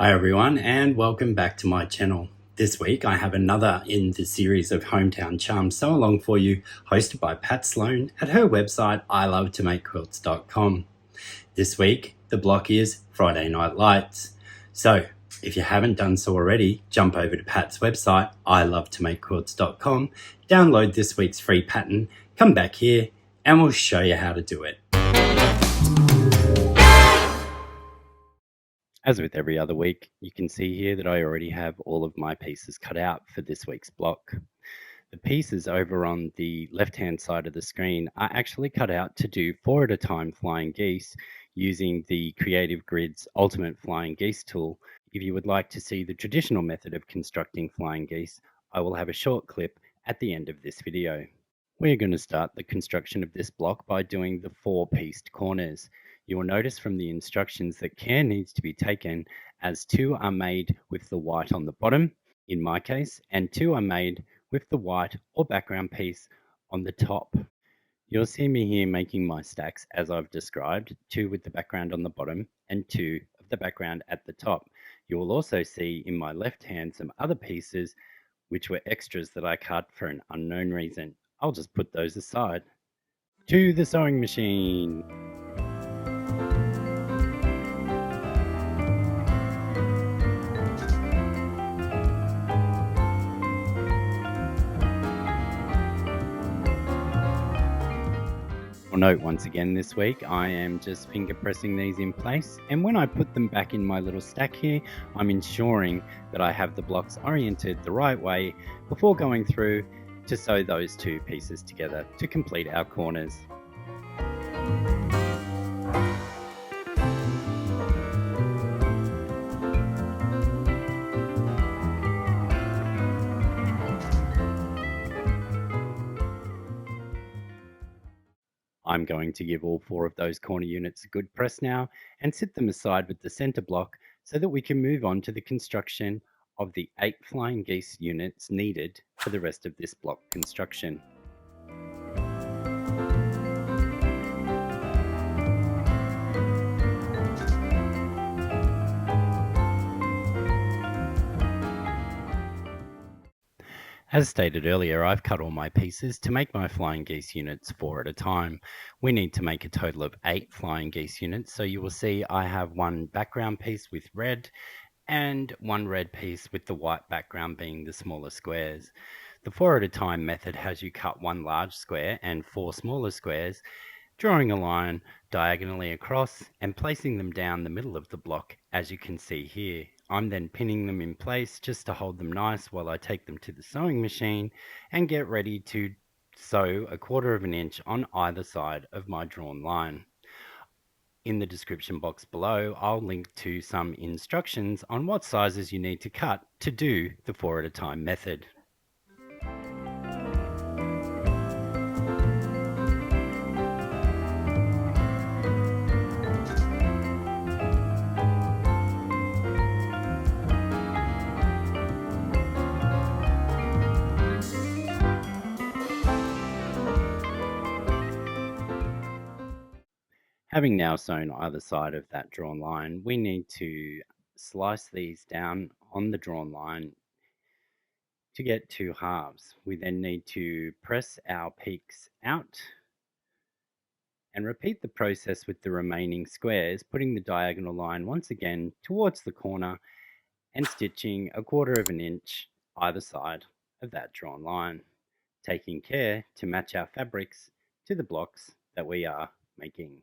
Hi everyone, and welcome back to my channel. This week I have another in the series of Hometown Charms Sew Along for you, hosted by Pat Sloan at her website ilovetomakequilts.com. This week the block is Friday Night Lights. So if you haven't done so already, jump over to Pat's website ilovetomakequilts.com, download this week's free pattern, come back here and we'll show you how to do it. As with every other week, you can see here that I already have all of my pieces cut out for this week's block. The pieces over on the left-hand side of the screen are actually cut out to do 4 at a time flying geese using the Creative Grid's Ultimate Flying Geese tool. If you would like to see the traditional method of constructing flying geese, I will have a short clip at the end of this video. We're going to start the construction of this block by doing the 4 pieced corners. You will notice from the instructions that care needs to be taken as 2 are made with the white on the bottom, in my case, and 2 are made with the white or background piece on the top. You'll see me here making my stacks as I've described, 2 with the background on the bottom and 2 of the background at the top. You will also see in my left hand some other pieces which were extras that I cut for an unknown reason. I'll just put those aside. To the sewing machine. You'll note once again this week I am just finger pressing these in place, and when I put them back in my little stack here, I'm ensuring that I have the blocks oriented the right way before going through to sew those 2 pieces together to complete our corners. I'm going to give all 4 of those corner units a good press now and sit them aside with the center block so that we can move on to the construction of the 8 flying geese units needed for the rest of this block construction. As stated earlier, I've cut all my pieces to make my flying geese units 4 at a time. We need to make a total of 8 flying geese units, so you will see I have 1 background piece with red and 1 red piece with the white background being the smaller squares. The 4 at a time method has you cut 1 large square and 4 smaller squares, drawing a line diagonally across and placing them down the middle of the block as you can see here. I'm then pinning them in place just to hold them nice while I take them to the sewing machine and get ready to sew 1/4 inch on either side of my drawn line. In the description box below, I'll link to some instructions on what sizes you need to cut to do the 4 at a time method. Having now sewn either side of that drawn line, we need to slice these down on the drawn line to get 2 halves. We then need to press our peaks out and repeat the process with the remaining squares, putting the diagonal line once again towards the corner and stitching 1/4 inch either side of that drawn line, taking care to match our fabrics to the blocks that we are making.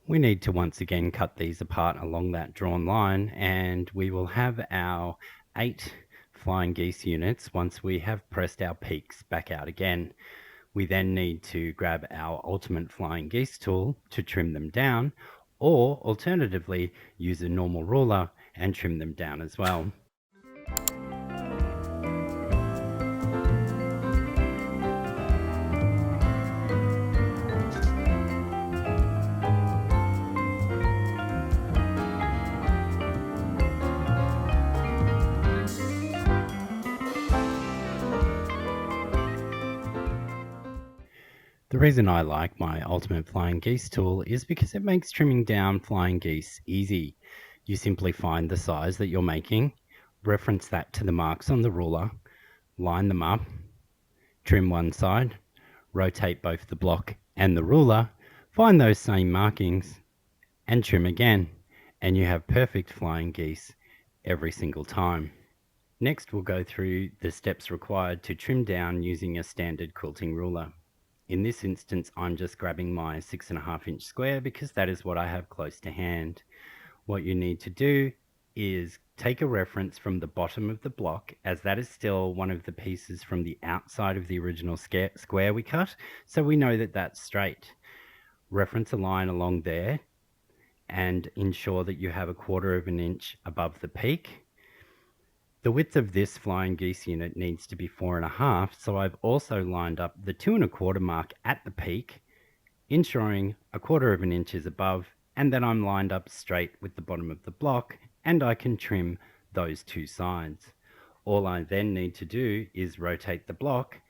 We need to once again cut these apart along that drawn line, and we will have our 8 flying geese units once we have pressed our peaks back out again. We then need to grab our ultimate flying geese tool to trim them down, or alternatively use a normal ruler and trim them down as well. The reason I like my Ultimate Flying Geese tool is because it makes trimming down flying geese easy. You simply find the size that you're making, reference that to the marks on the ruler, line them up, trim one side, rotate both the block and the ruler, find those same markings, and trim again, and you have perfect flying geese every single time. Next, we'll go through the steps required to trim down using a standard quilting ruler. In this instance, I'm just grabbing my 6.5-inch square because that is what I have close to hand. What you need to do is take a reference from the bottom of the block, as that is still one of the pieces from the outside of the original square we cut, so we know that that's straight. Reference a line along there and ensure that you have 1/4 inch above the peak. The width of this flying geese unit needs to be 4.5, so I've also lined up the 2.25 mark at the peak, ensuring 1/4 inch is above, and then I'm lined up straight with the bottom of the block, and I can trim those two sides. All I then need to do is rotate the block,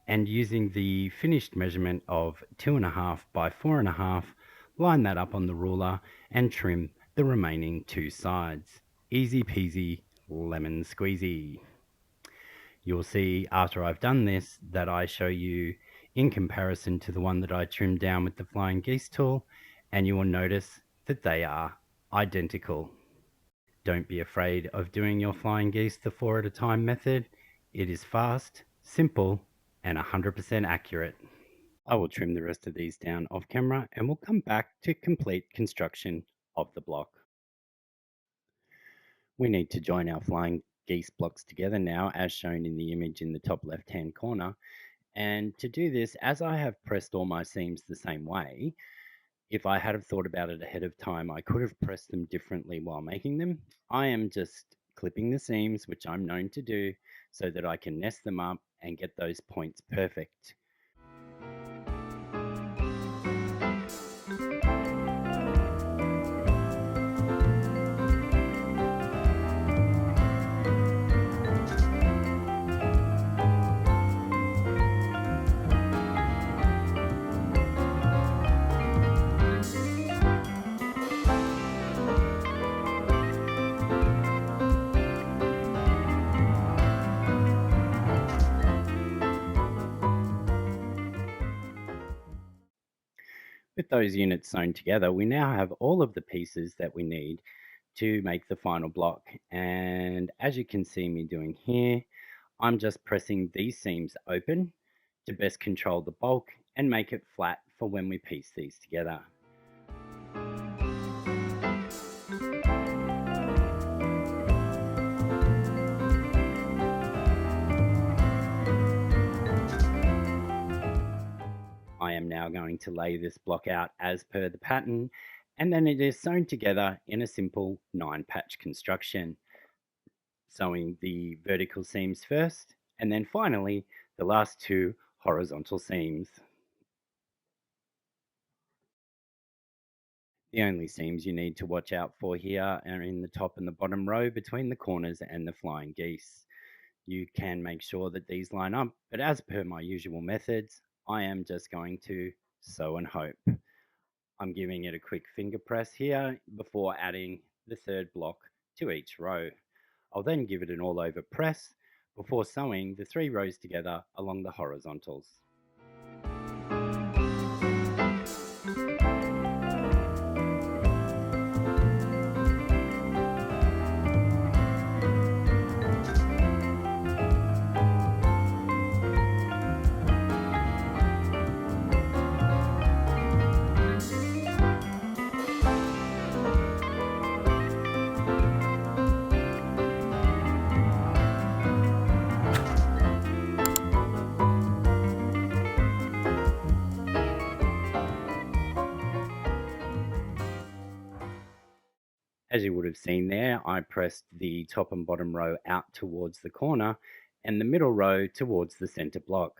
and using the finished measurement of 2.5 by 4.5, line that up on the ruler and trim the remaining two sides. Easy peasy lemon squeezy. You'll see after I've done this that I show you in comparison to the one that I trimmed down with the flying geese tool, and you will notice that they are identical. Don't be afraid of doing your flying geese the 4 at a time method. It is fast, simple, and 100% accurate. I will trim the rest of these down off camera and we'll come back to complete construction of the block. We need to join our flying geese blocks together now, as shown in the image in the top left hand corner. And to do this, as I have pressed all my seams the same way, if I had have thought about it ahead of time, I could have pressed them differently while making them. I am just clipping the seams, which I'm known to do, so that I can nest them up and get those points perfect. With those units sewn together, we now have all of the pieces that we need to make the final block. And as you can see me doing here, I'm just pressing these seams open to best control the bulk and make it flat for when we piece these together. I am now going to lay this block out as per the pattern, and then it is sewn together in a simple 9-patch construction, sewing the vertical seams first, and then finally the last 2 horizontal seams. The only seams you need to watch out for here are in the top and the bottom row between the corners and the flying geese. You can make sure that these line up, but as per my usual methods, I am just going to sew and hope. I'm giving it a quick finger press here before adding the 3rd block to each row. I'll then give it an all over press before sewing the 3 rows together along the horizontals. As you would have seen there, I pressed the top and bottom row out towards the corner and the middle row towards the center block.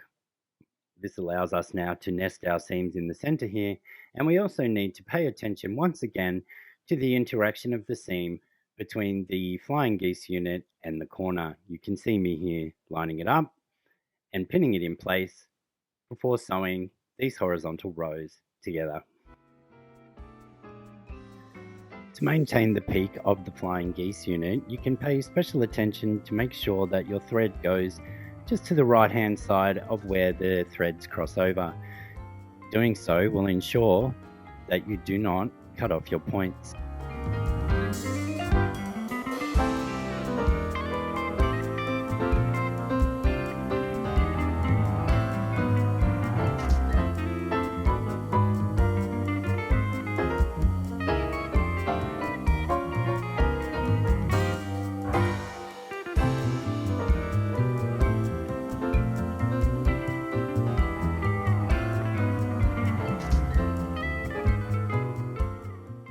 This allows us now to nest our seams in the center here, and we also need to pay attention once again to the interaction of the seam between the flying geese unit and the corner. You can see me here lining it up and pinning it in place before sewing these horizontal rows together. To maintain the peak of the flying geese unit, you can pay special attention to make sure that your thread goes just to the right hand side of where the threads cross over. Doing so will ensure that you do not cut off your points.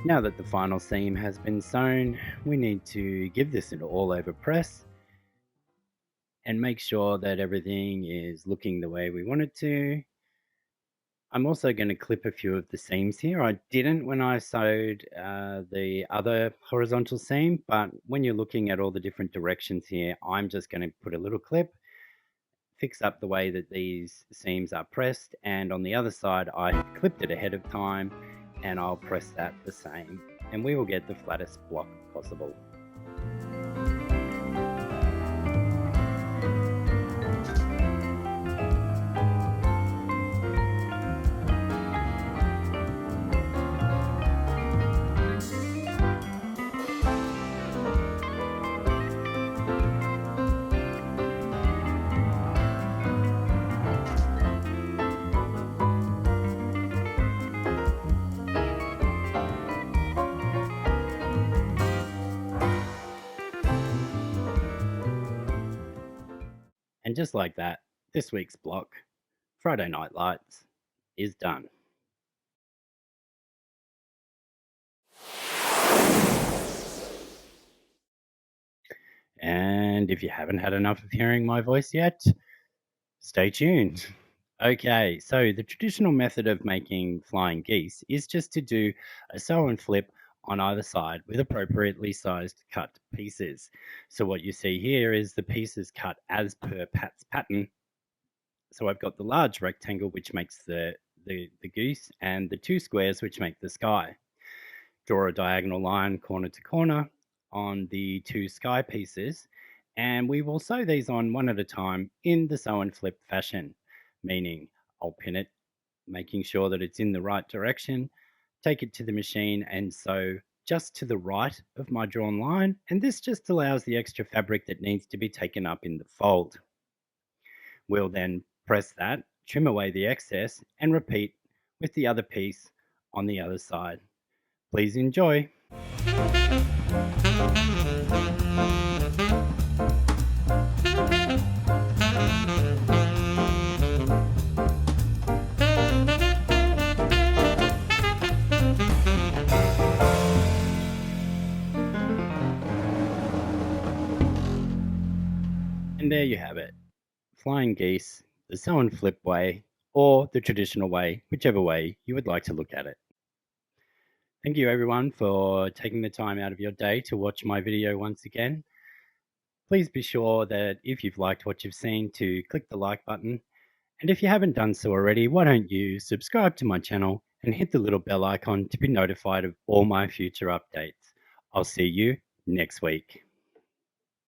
Now that the final seam has been sewn, we need to give this an all-over press and make sure that everything is looking the way we want it to. I'm also going to clip a few of the seams here. I didn't when I sewed the other horizontal seam, but when you're looking at all the different directions here, I'm just going to put a little clip, fix up the way that these seams are pressed, and on the other side I have clipped it ahead of time, and I'll press that the same, and we will get the flattest block possible. And just like that, this week's block, Friday Night Lights, is done. And if you haven't had enough of hearing my voice yet, stay tuned. Okay, so the traditional method of making flying geese is just to do a sew and flip on either side with appropriately sized cut pieces. So what you see here is the pieces cut as per Pat's pattern. So I've got the large rectangle which makes the goose, and the two squares which make the sky. Draw a diagonal line corner to corner on the two sky pieces, and we will sew these on one at a time in the sew and flip fashion, meaning I'll pin it, making sure that it's in the right direction, take it to the machine and sew just to the right of my drawn line, and this just allows the extra fabric that needs to be taken up in the fold. We'll then press that, trim away the excess, and repeat with the other piece on the other side. Please enjoy. And there you have it. Flying geese, the sew and flip way, or the traditional way, whichever way you would like to look at it. Thank you everyone for taking the time out of your day to watch my video once again. Please be sure that if you've liked what you've seen to click the like button. And if you haven't done so already, why don't you subscribe to my channel and hit the little bell icon to be notified of all my future updates. I'll see you next week.